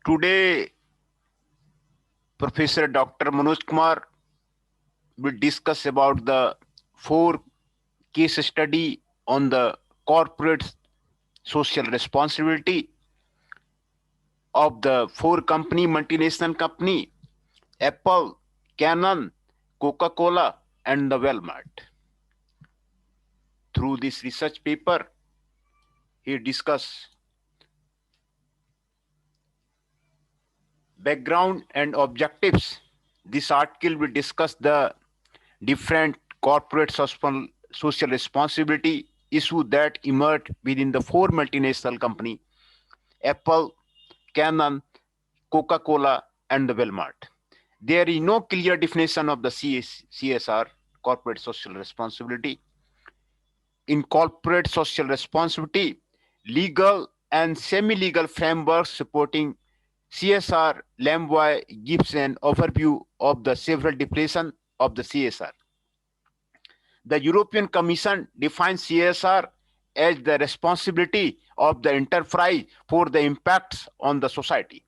Today, Professor Dr. Manoj Kumar will discuss about the 4 case study on the corporate social responsibility of the 4 multinational company, Apple, Canon, Coca-Cola, and the Walmart. Through this research paper, he discuss background and objectives. This article will discuss the different corporate social responsibility issue that emerged within the 4 multinational company, Apple, Canon, Coca-Cola, and the Walmart. There is no clear definition of the CSR, corporate social responsibility. In corporate social responsibility, legal and semi-legal frameworks supporting CSR, Lamboy gives an overview of the several definitions of the CSR. The European Commission defines CSR as the responsibility of the enterprise for the impacts on the society.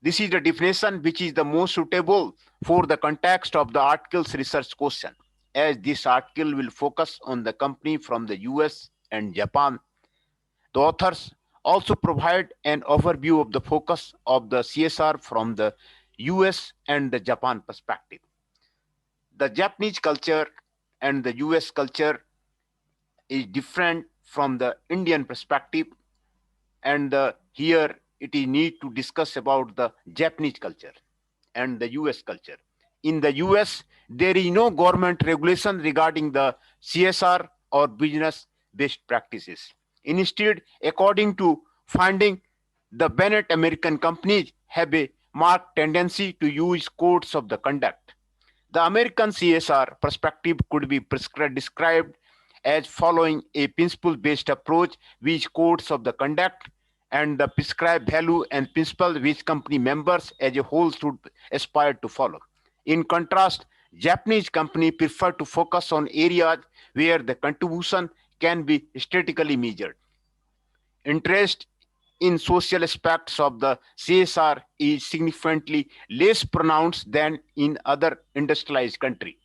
This is the definition which is the most suitable for the context of the article's research question, as this article will focus on the company from the US and Japan. The authors also provide an overview of the focus of the CSR from the US and the Japan perspective. The Japanese culture and the US culture is different from the Indian perspective, and here it is need to discuss about the Japanese culture and the US culture. In the US, there is no government regulation regarding the CSR or business best practices. Instead, according to finding, the Bennett American companies have a marked tendency to use codes of the conduct. The American CSR perspective could be described as following a principle-based approach which codes of the conduct and the prescribed value and principle which company members as a whole should aspire to follow. In contrast, Japanese company prefer to focus on areas where the contribution can be statistically measured. Interest in social aspects of the CSR is significantly less pronounced than in other industrialized countries.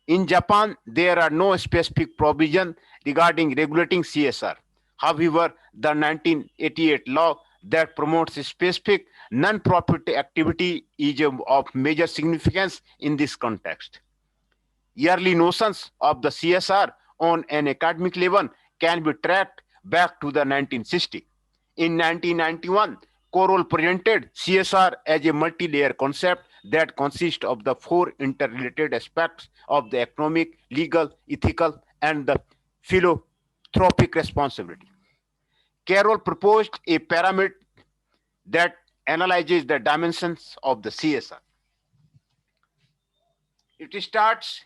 In Japan, there are no specific provision regarding regulating CSR. However, the 1988 law that promotes a specific non-profit activity is of major significance in this context. Early notions of the CSR on an academic level can be tracked back to the 1960s. In 1991, Corol presented CSR as a multi-layer concept that consists of the 4 interrelated aspects of the economic, legal, ethical, and the philanthropic responsibility. Carroll proposed a pyramid that analyzes the dimensions of the CSR. It starts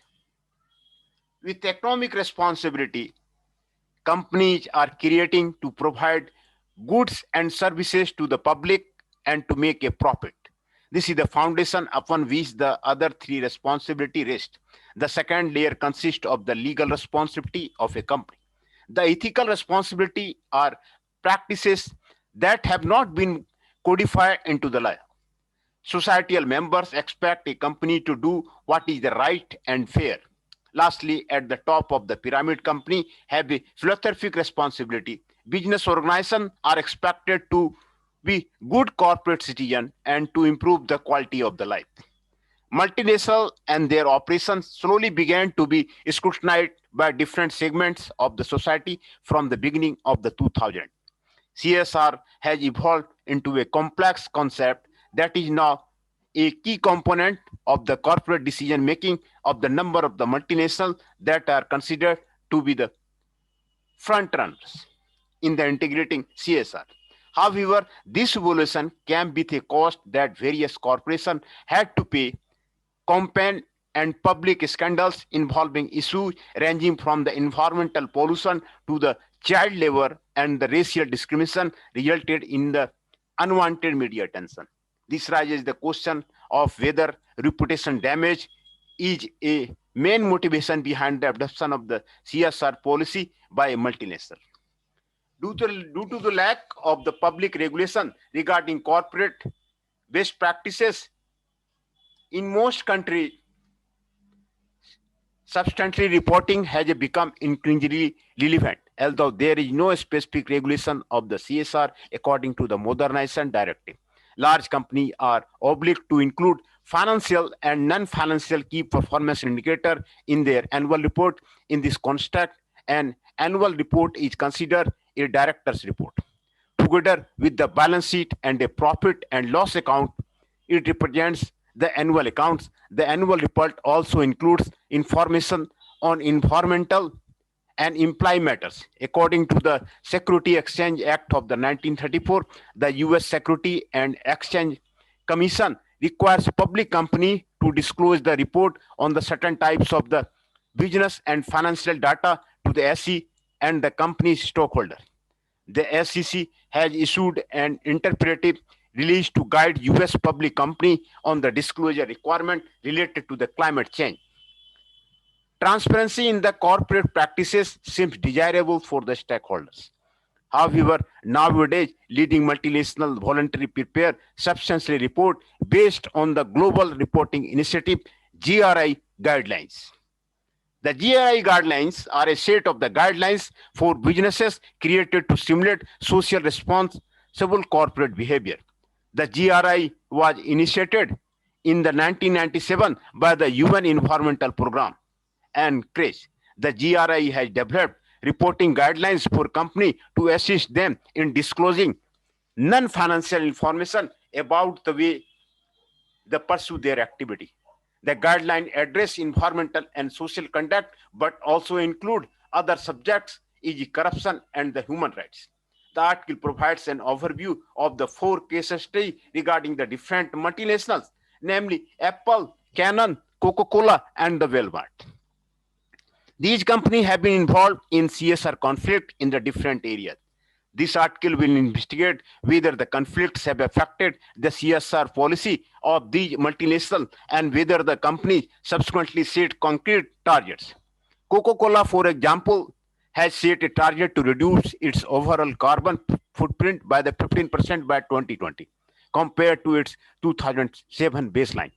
with economic responsibility. Companies are creating to provide goods and services to the public and to make a profit. This is the foundation upon which the other 3 responsibility rest. The second layer consists of the legal responsibility of a company. The ethical responsibility are practices that have not been codified into the law. Societal members expect a company to do what is the right and fair. Lastly, at the top of the pyramid, company have a philanthropic responsibility. Business organizations are expected to be good corporate citizens and to improve the quality of the life. Multinational and their operations slowly began to be scrutinized by different segments of the society from the beginning of the 2000s. CSR has evolved into a complex concept that is now a key component of the corporate decision making of the number of the multinationals that are considered to be the front runners in the integrating CSR. However, this evolution came with a cost that various corporations had to pay. Campaign and public scandals involving issues ranging from the environmental pollution to the child labor and the racial discrimination resulted in the unwanted media attention. This raises the question of whether reputation damage is a main motivation behind the adoption of the CSR policy by a multinational. Due to the lack of the public regulation regarding corporate best practices in most countries, substantially reporting has become increasingly relevant, although there is no specific regulation of the CSR according to the Modernization Directive. Large companies are obliged to include financial and non-financial key performance indicator in their annual report. In this context, an annual report is considered a director's report. Together with the balance sheet and a profit and loss account, it represents the annual accounts. The annual report also includes information on environmental and employee matters. According to the Security Exchange Act of the 1934, the US Security and Exchange Commission requires public company to disclose the report on the certain types of the business and financial data to the SEC and the company's stockholder. The SEC has issued an interpretive release to guide US public company on the disclosure requirement related to the climate change. Transparency in the corporate practices seems desirable for the stakeholders. However, nowadays, leading multinational voluntarily prepare substantially report based on the Global Reporting Initiative GRI guidelines. The GRI guidelines are a set of the guidelines for businesses created to stimulate social responsible corporate behavior. The GRI was initiated in the 1997 by the UN Environmental Programme and CRESH. The GRI has developed reporting guidelines for companies to assist them in disclosing non-financial information about the way they pursue their activity. The guidelines address environmental and social conduct, but also include other subjects, e.g., corruption and the human rights. The article provides an overview of the 4 case studies regarding the different multinationals, namely Apple, Canon, Coca-Cola, and the Walmart. These companies have been involved in CSR conflict in the different areas. This article will investigate whether the conflicts have affected the CSR policy of these multinationals and whether the companies subsequently set concrete targets. Coca-Cola, for example, has set a target to reduce its overall carbon footprint by the 15% by 2020 compared to its 2007 baseline.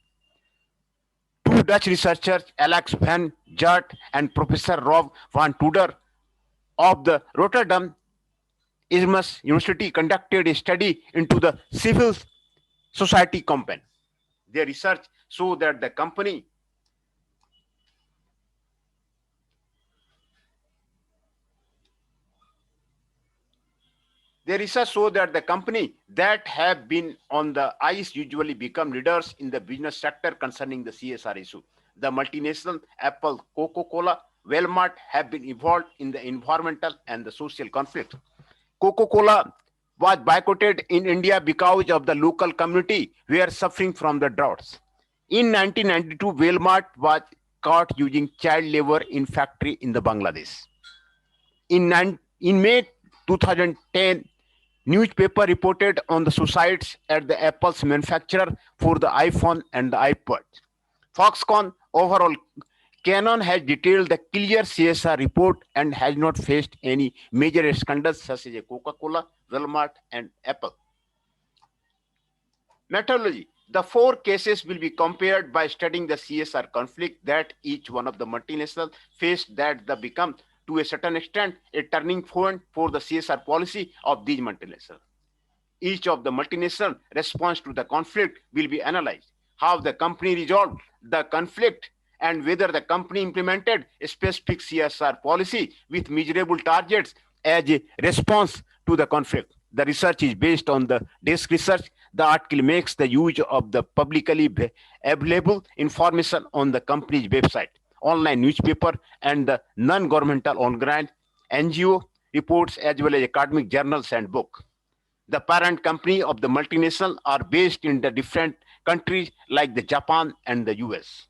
2 Dutch researchers, Alex van Jart and Professor Rob van Tudor of the Rotterdam Erasmus University, conducted a study into the civil society campaign. Their research showed that the company that have been on the ice usually become leaders in the business sector concerning the CSR issue. The multinational Apple, Coca-Cola, Walmart have been involved in the environmental and the social conflict. Coca-Cola was boycotted in India because of the local community were suffering from the droughts. In 1992, Walmart was caught using child labor in factory in the Bangladesh. In May 2010, newspaper reported on the suicides at the Apple's manufacturer for the iPhone and the iPod. Foxconn overall, Canon has detailed the clear CSR report and has not faced any major scandals such as Coca-Cola, Walmart, and Apple. Methodology. The 4 cases will be compared by studying the CSR conflict that each one of the multinationals faced that the become to a certain extent a turning point for the CSR policy of these multinationals. Each of the multinational response to the conflict will be analyzed. How the company resolved the conflict and whether the company implemented a specific CSR policy with measurable targets as a response to the conflict. The research is based on the desk research. The article makes the use of the publicly available information on the company's website, online newspaper, and the non-governmental online NGO reports as well as academic journals and books. The parent company of the multinational are based in the different countries like the Japan and the US.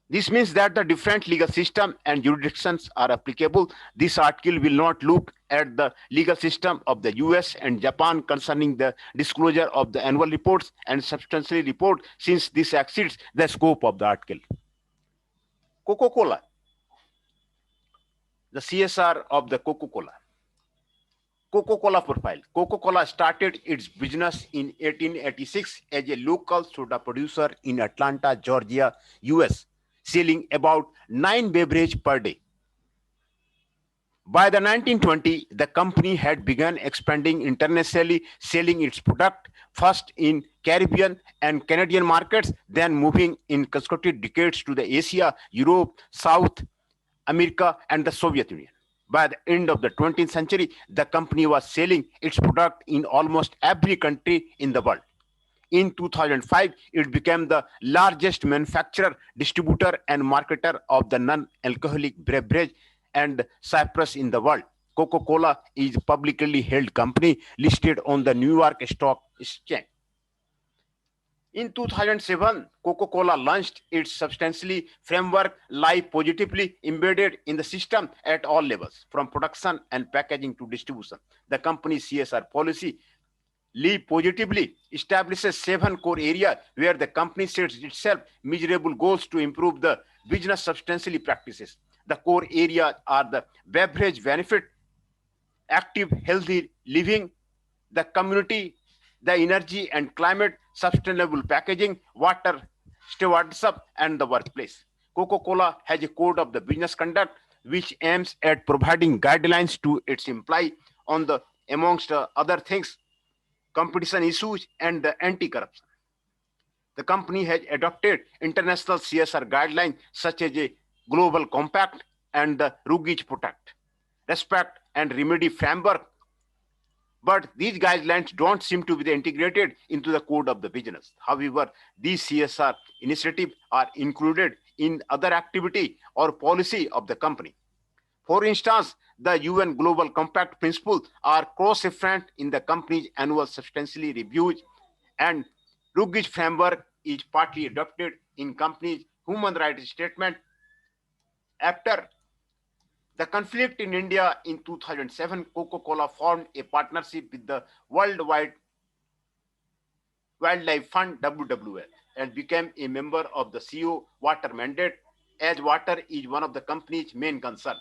This means that the different legal system and jurisdictions are applicable. This article will not look at the legal system of the US and Japan concerning the disclosure of the annual reports and substantial report, since this exceeds the scope of the article. Coca-Cola. The CSR of the Coca-Cola. Coca-Cola profile. Coca-Cola started its business in 1886 as a local soda producer in Atlanta, Georgia, US, selling about 9 beverages per day. By the 1920s, the company had begun expanding internationally, selling its product first in Caribbean and Canadian markets, then moving in consecutive decades to the Asia, Europe, South America, and the Soviet Union. By the end of the 20th century, the company was selling its product in almost every country in the world. In 2005, it became the largest manufacturer, distributor, and marketer of the non-alcoholic beverage and Cyprus in the world. Coca-Cola is a publicly held company listed on the New York Stock Exchange. In 2007, Coca-Cola launched its substantially framework live positively embedded in the system at all levels, from production and packaging to distribution. The company's CSR policy, Live Positively, establishes 7 core areas where the company sets itself measurable goals to improve the business substantially practices. The core areas are the beverage benefit, active, healthy living, the community, the energy and climate, sustainable packaging, water stewardship, and the workplace. Coca-Cola has a code of the business conduct which aims at providing guidelines to its employees on the, amongst other things, competition issues and the anti-corruption. The company has adopted international CSR guidelines such as a Global Compact and the Rugged Protect, Respect and Remedy framework, but these guidelines don't seem to be integrated into the code of the business. However, these CSR initiatives are included in other activity or policy of the company. For instance, the UN Global Compact principles are cross-referenced in the company's annual substantially reviews, and Rugged framework is partly adopted in company's human rights statement. After the conflict in India in 2007, Coca-Cola formed a partnership with the Worldwide Wildlife Fund (WWF) and became a member of the CO Water Mandate, as water is one of the company's main concerns.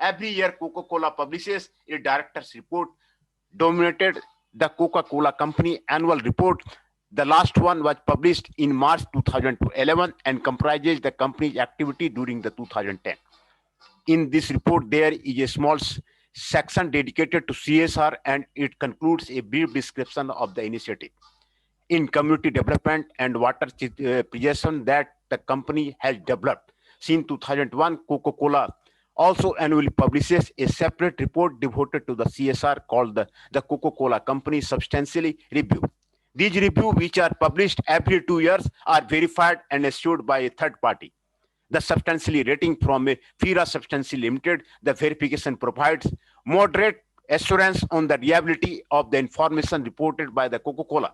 Every year, Coca-Cola publishes a director's report dominated the Coca-Cola Company annual report. The last one was published in March 2011 and comprises the company's activity during the 2010. In this report, there is a small section dedicated to CSR, and it concludes a brief description of the initiative in community development and water preservation that the company has developed. Since 2001, Coca-Cola also annually publishes a separate report devoted to the CSR called the Coca-Cola Company Substantially Review. These reviews, which are published every 2 years, are verified and assured by a third party. The substantially rating from a FIRA Substantially Limited, the verification provides moderate assurance on the reliability of the information reported by the Coca-Cola.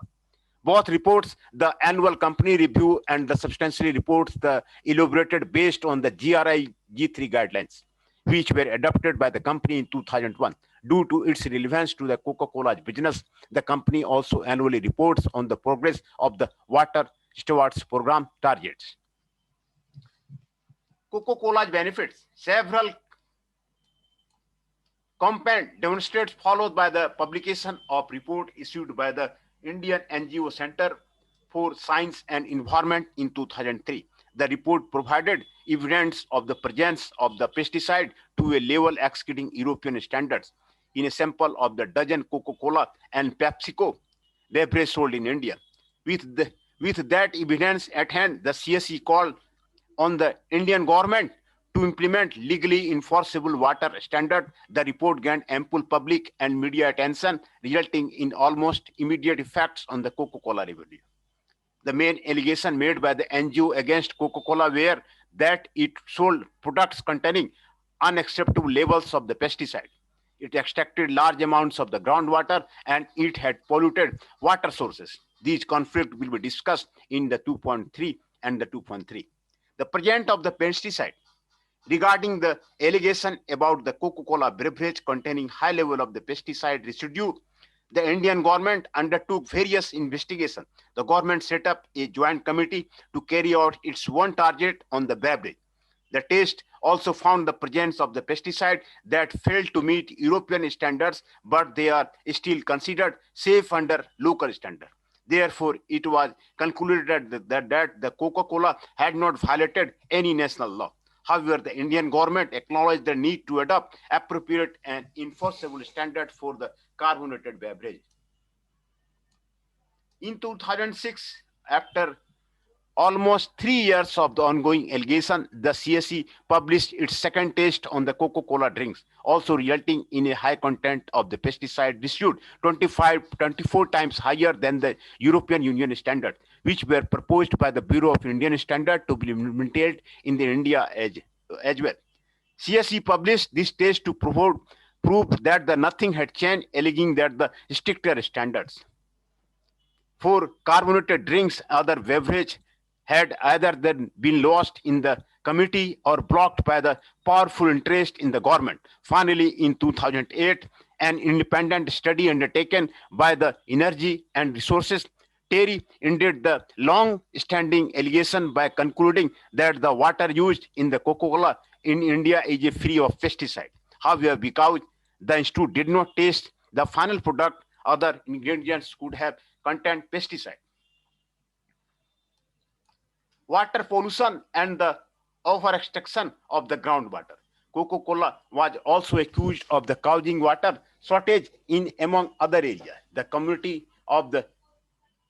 Both reports, the annual company review and the substantially reports, the elaborated based on the GRI G3 guidelines, which were adopted by the company in 2001. Due to its relevance to the Coca-Cola's business, the company also annually reports on the progress of the Water Stewards Program targets. Coca-Cola's benefits. Several campaign demonstrates followed by the publication of report issued by the Indian NGO Center for Science and Environment in 2003. The report provided evidence of the presence of the pesticide to a level exceeding European standards in a sample of the dozen Coca-Cola and PepsiCo beverages sold in India. With that evidence at hand, the CSE called on the Indian government to implement legally enforceable water standard. The report gained ample public and media attention, resulting in almost immediate effects on the Coca-Cola revenue. The main allegation made by the NGO against Coca-Cola were that it sold products containing unacceptable levels of the pesticide. It extracted large amounts of the groundwater and it had polluted water sources. These conflicts will be discussed in the 2.3 and the 2.3. The presence of the pesticide. Regarding the allegation about the Coca-Cola beverage containing high level of the pesticide residue, the Indian government undertook various investigations. The government set up a joint committee to carry out its one target on the beverage, the taste also found the presence of the pesticide that failed to meet European standards, but they are still considered safe under local standard. Therefore, it was concluded that the Coca-Cola had not violated any national law. However, the Indian government acknowledged the need to adopt appropriate and enforceable standards for the carbonated beverage. In 2006, after almost 3 years of the ongoing allegation, the CSE published its second test on the Coca-Cola drinks, also resulting in a high content of the pesticide residued 24 times higher than the European Union standard, which were proposed by the Bureau of Indian Standard to be implemented in the India as well. CSE published this test to prove that the nothing had changed, alleging that the stricter standards for carbonated drinks, other beverage had either then been lost in the committee or blocked by the powerful interest in the government. Finally, in 2008, an independent study undertaken by the Energy and Resources TERI ended the long-standing allegation by concluding that the water used in the Coca-Cola in India is free of pesticide. However, because the institute did not test the final product, other ingredients could have contained pesticide. Water pollution and the over-extraction of the groundwater. Coca-Cola was also accused of the causing water shortage in among other areas. The community of the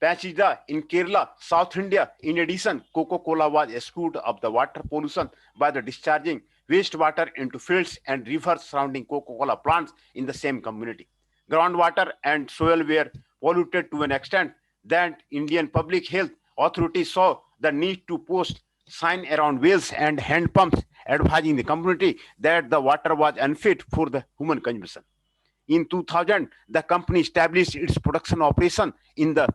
Pachida in Kerala, South India. In addition, Coca-Cola was accused of the water pollution by the discharging wastewater into fields and rivers surrounding Coca-Cola plants in the same community. Groundwater and soil were polluted to an extent that Indian Public Health Authority saw the need to post sign around wells and hand pumps advising the community that the water was unfit for the human consumption. In 2000, the company established its production operation in the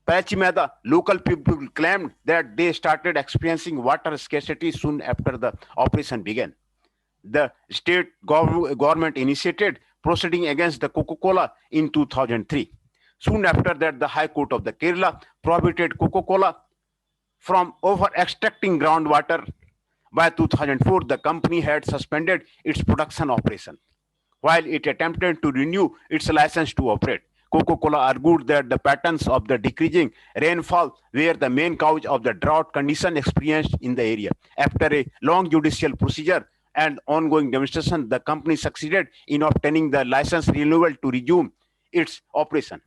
Pachimada. Local people claimed that they started experiencing water scarcity soon after the operation began. The state government initiated proceeding against the Coca-Cola in 2003. Soon after that, the High Court of the Kerala prohibited Coca-Cola from over-extracting groundwater. By 2004, the company had suspended its production operation, while it attempted to renew its license to operate. Coca-Cola argued that the patterns of the decreasing rainfall were the main cause of the drought condition experienced in the area. After a long judicial procedure and ongoing demonstration, the company succeeded in obtaining the license renewal to resume its operation.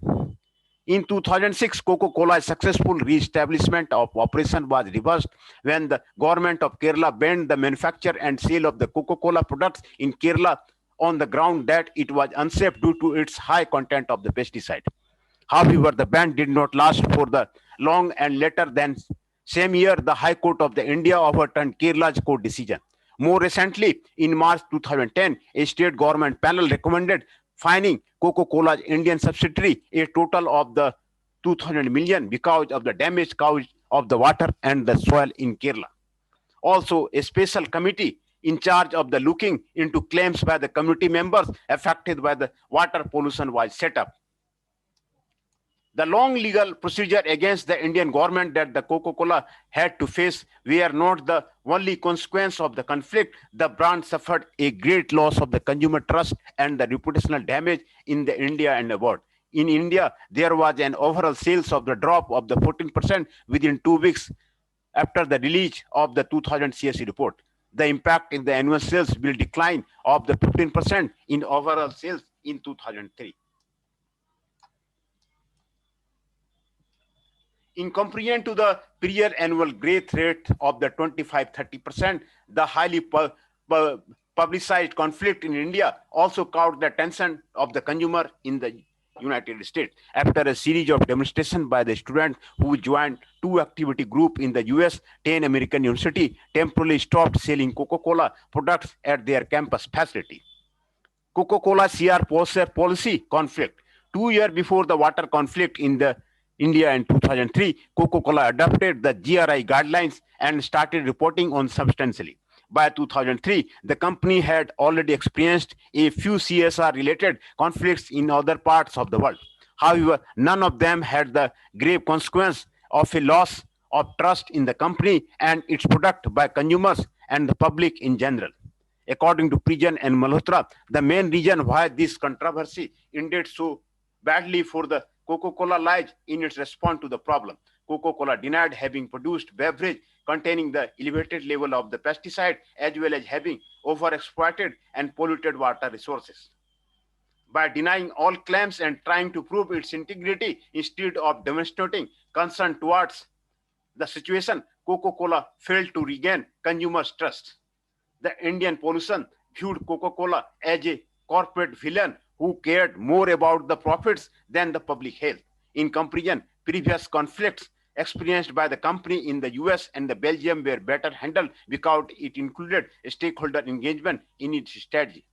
In 2006, Coca-Cola's successful re-establishment of operation was reversed when the government of Kerala banned the manufacture and sale of the Coca-Cola products in Kerala on the ground that it was unsafe due to its high content of the pesticide. However, the ban did not last for the long, and later than same year, the High Court of the India overturned Kerala's court decision. More recently, in March 2010, a state government panel recommended fining Coca-Cola's Indian subsidiary a total of the 200 million because of the damage caused of the water and the soil in Kerala. Also, a special committee in charge of the looking into claims by the community members affected by the water pollution was set up. The long legal procedure against the Indian government that the Coca-Cola had to face were not the only consequence of the conflict. The brand suffered a great loss of the consumer trust and the reputational damage in the India and abroad. In India, there was an overall sales of the drop of the 14% within 2 weeks after the release of the 2000 CSE report. The impact in the annual sales will decline of the 15% in overall sales in 2003. In comparison to the prior annual growth rate of the 25-30%, the highly publicized conflict in India also caught the attention of the consumer in the United States. After a series of demonstrations by the students who joined two activity group in the US, 10 American university temporarily stopped selling Coca-Cola products at their campus facility. Coca-Cola CR policy conflict. 2 years before the water conflict in the India in 2003, Coca-Cola adopted the GRI guidelines and started reporting on substantially. By 2003, the company had already experienced a few CSR-related conflicts in other parts of the world. However, none of them had the grave consequence of a loss of trust in the company and its product by consumers and the public in general. According to Prijan and Malhotra, the main reason why this controversy ended so badly for the Coca-Cola lies in its response to the problem. Coca-Cola denied having produced beverage containing the elevated level of the pesticide as well as having overexploited and polluted water resources. By denying all claims and trying to prove its integrity instead of demonstrating concern towards the situation, Coca-Cola failed to regain consumers' trust. The Indian politician viewed Coca-Cola as a corporate villain who cared more about the profits than the public health. In comparison, previous conflicts experienced by the company in the US and the Belgium were better handled because it included stakeholder engagement in its strategy.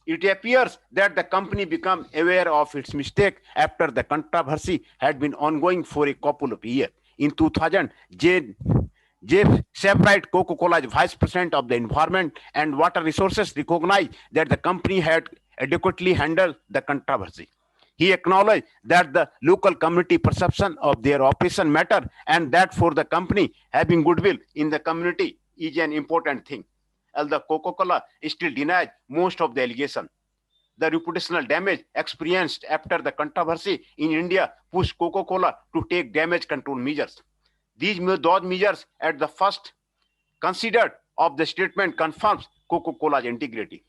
It appears that the company became aware of its mistake after the controversy had been ongoing for a couple of years. In 2000, Jeff Sebright, Coca-Cola's vice president of the Environment and Water Resources, recognized that the company had adequately handled the controversy. He acknowledged that the local community perception of their operation mattered and that for the company, having goodwill in the community is an important thing. Although Coca-Cola still denies most of the allegations. The reputational damage experienced after the controversy in India pushed Coca-Cola to take damage control measures. Those measures at the first considered of the statement confirms Coca-Cola's integrity.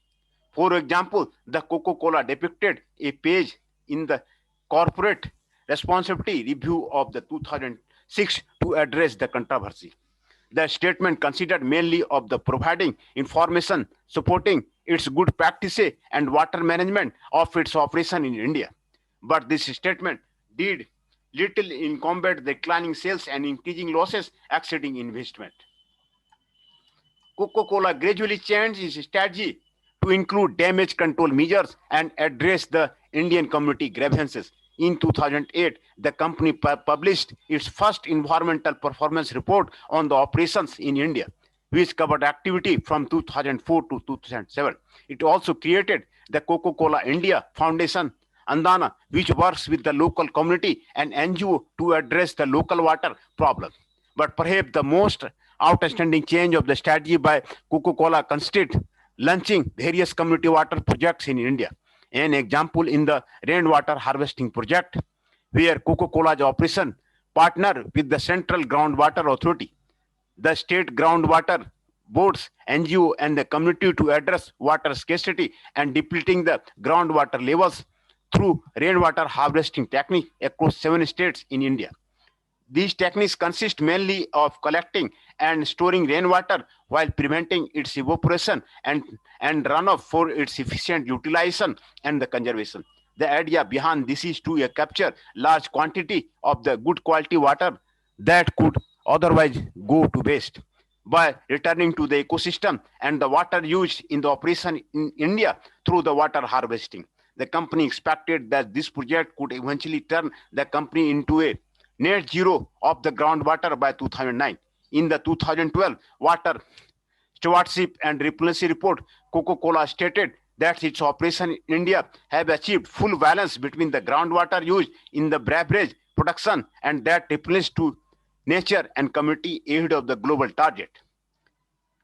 For example, the Coca-Cola depicted a page in the corporate responsibility review of the 2006 to address the controversy. The statement considered mainly of the providing information supporting its good practices and water management of its operation in India. But this statement did little in combat declining sales and increasing losses exceeding investment. Coca-Cola gradually changed its strategy to include damage control measures and address the Indian community grievances. In 2008, the company published its first environmental performance report on the operations in India, which covered activity from 2004 to 2007. It also created the Coca-Cola India Foundation, Andana, which works with the local community and NGO to address the local water problem. But perhaps the most outstanding change of the strategy by Coca-Cola consisted launching various community water projects in India. An example in the rainwater harvesting project, where Coca-Cola's operation partnered with the Central Groundwater Authority, the state groundwater boards, NGO, and the community to address water scarcity and depleting the groundwater levels through rainwater harvesting technique across 7 states in India. These techniques consist mainly of collecting and storing rainwater while preventing its evaporation and runoff for its efficient utilization and the conservation. The idea behind this is to capture large quantity of the good quality water that could otherwise go to waste by returning to the ecosystem and the water used in the operation in India through the water harvesting. The company expected that this project could eventually turn the company into a net zero of the groundwater by 2009. In the 2012 Water Stewardship and Replenishment Report, Coca-Cola stated that its operation in India have achieved full balance between the groundwater used in the beverage production and that replenished to nature and community ahead of the global target.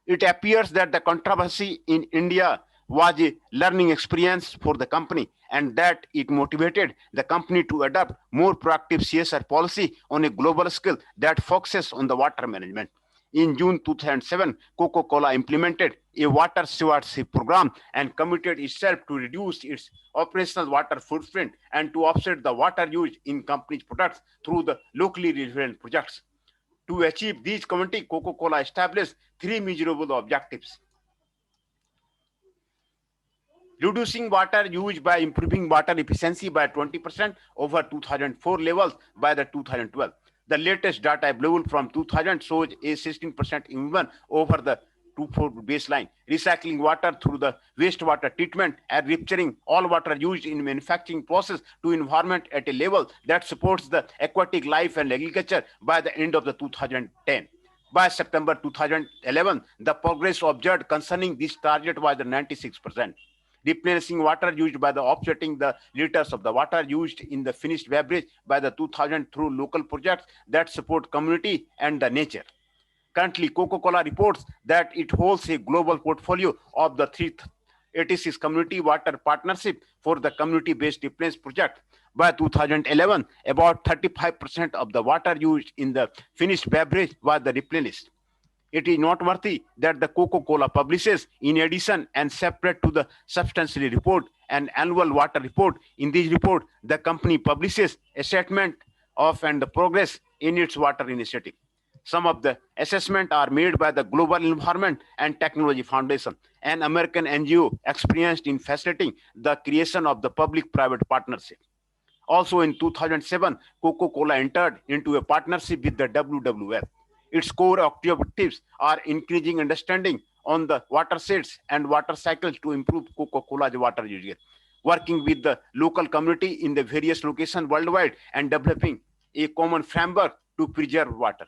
It appears that the controversy in India was a learning experience for the company and that it motivated the company to adopt more proactive CSR policy on a global scale that focuses on the water management. In June 2007, Coca-Cola implemented a water stewardship program and committed itself to reduce its operational water footprint and to offset the water used in company's products through the locally relevant projects. To achieve these commitments, Coca-Cola established 3 measurable objectives. Reducing water used by improving water efficiency by 20% over 2004 levels by the 2012. The latest data available from 2000 shows a 16% improvement over the 2004 baseline. Recycling water through the wastewater treatment and rupturing all water used in manufacturing process to environment at a level that supports the aquatic life and agriculture by the end of the 2010. By September 2011, the progress observed concerning this target was 96%. Replenishing water used by the offsetting the liters of the water used in the finished beverage by the 2000 through local projects that support community and the nature. Currently, Coca-Cola reports that it holds a global portfolio of the 386 community water partnership for the community-based replenishment project. By 2011, about 35% of the water used in the finished beverage was the replenished. It is noteworthy that the Coca-Cola publishes, in addition and separate to the substantially report, an annual water report. In this report, the company publishes a statement of and the progress in its water initiative. Some of the assessments are made by the Global Environment and Technology Foundation, an American NGO experienced in facilitating the creation of the public-private partnership. Also in 2007, Coca-Cola entered into a partnership with the WWF. Its core objectives are increasing understanding on the watersheds and water cycles to improve Coca-Cola's water usage, working with the local community in the various locations worldwide and developing a common framework to preserve water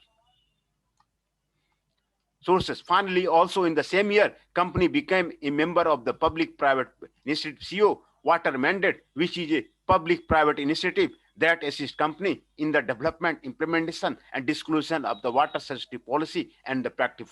sources. Finally, also in the same year, company became a member of the Public-Private Initiative CO Water Mandate, which is a public-private initiative that assists company in the development, implementation, and disclosure of the water sensitive policy and the practice.